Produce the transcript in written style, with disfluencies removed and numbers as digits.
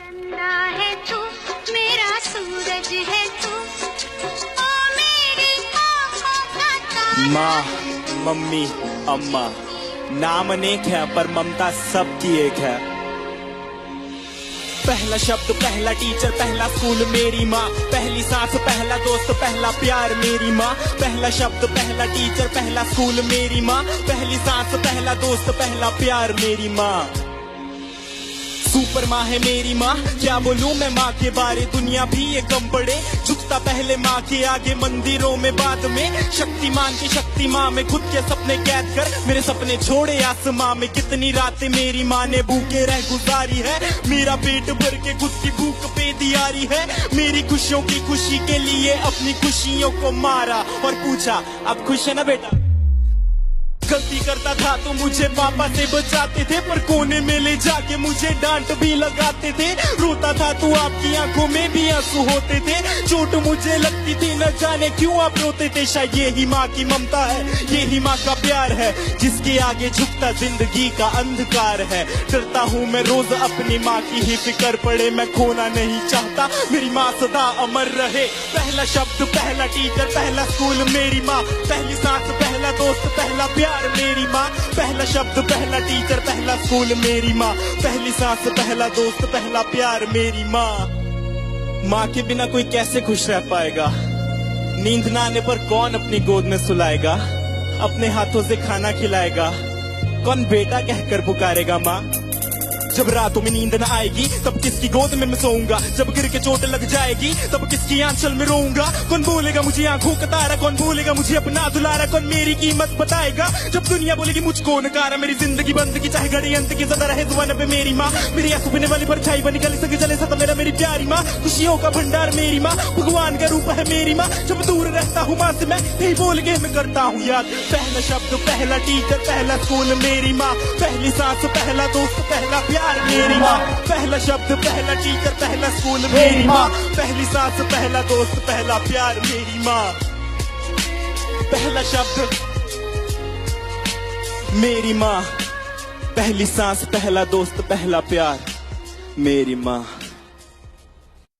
चंदा है तू, मेरा सूरज है तू, ओ मेरी आँखों का तारा। माँ, मम्मी, अम्मा, नाम अनेक है पर ममता सबकी एक है। पहला शब्द, पहला टीचर, पहला स्कूल मेरी माँ, पहली सांस, पहला दोस्त, पहला प्यार मेरी माँ। पहला शब्द, पहला टीचर, पहला स्कूल मेरी माँ, पहली सांस, पहला दोस्त, पहला प्यार मेरी माँ। सुपर माँ है मेरी माँ, क्या बोलूं मैं माँ के बारे, दुनिया भी ये कम पड़े। झुकता पहले माँ के आगे, मंदिरों में बाद में। शक्तिमान की शक्ति माँ में खुद के सपने कैद कर मेरे सपने छोड़े आसमां में। कितनी रातें मेरी माँ ने भूखे रह गुजारी है, मेरा पेट भर के खुद की भूख पे दियारी है। मेरी खुशियों की खुशी के लिए अपनी खुशियों को मारा और पूछा अब खुश है ना बेटा। गलती करता था तो मुझे पापा से बचाते थे, पर कोने में ले जाके मुझे डांट भी लगाते थे। रोता था तो आपकी आंखों में भी आंसू होते थे। चोट मुझे लगती थी न जाने क्यों आप रोते थे। शायद यही माँ की ममता है, यही माँ का प्यार है, जिसके आगे झुकता जिंदगी का अंधकार है। डरता हूँ मैं रोज अपनी माँ की ही फिक्र पड़े, मैं खोना नहीं चाहता मेरी माँ सदा अमर रहे। पहला शब्द, पहला टीचर, पहला स्कूल मेरी माँ, पहली सांस, पहला दोस्त, पहला प्यार मेरी माँ। पहला शब्द, पहला टीचर, पहला स्कूल मेरी माँ, पहली सांस, पहला दोस्त, पहला प्यार मेरी माँ। माँ के बिना कोई कैसे खुश रह पाएगा, नींद ना आने पर कौन अपनी गोद में सुलाएगा, अपने हाथों से खाना खिलाएगा, कौन बेटा कहकर पुकारेगा माँ। जब रातों में नींद न आएगी तब किसकी गोद में मैं सोऊंगा, जब गिर के चोट लग जाएगी तब किसकी आंचल में रोऊंगा। कौन बोलेगा मुझे आंखों का तारा, कौन बोलेगा मुझे अपना दुलारा, कौन मेरी कीमत बताएगा जब दुनिया बोलेगी मुझको नकारा। मेरी जिंदगी बंद की चाहे घड़ी अंत की सदा रहे जुबान पे मेरी माँ, मेरी आंसू पीने वाली परछाई बनी गली सके जले सदा मेरा मेरी प्यारी माँ। खुशियों का भंडार मेरी माँ, भगवान का रूप है मेरी माँ। जब दूर रहता हूँ माँ से मैं यही बोल के मैं करता हूँ याद। पहला शब्द, पहला टीचर, पहला स्कूल मेरी माँ, पहली सांस, पहला दोस्त, पहला प्यार मेरी माँ। पहला शब्द, पहला टीचर, पहला स्कूल मेरी माँ, पहली सांस, पहला दोस्त, पहला प्यार मेरी माँ। पहला शब्द मेरी माँ, पहली सांस, पहला दोस्त, पहला प्यार मेरी माँ।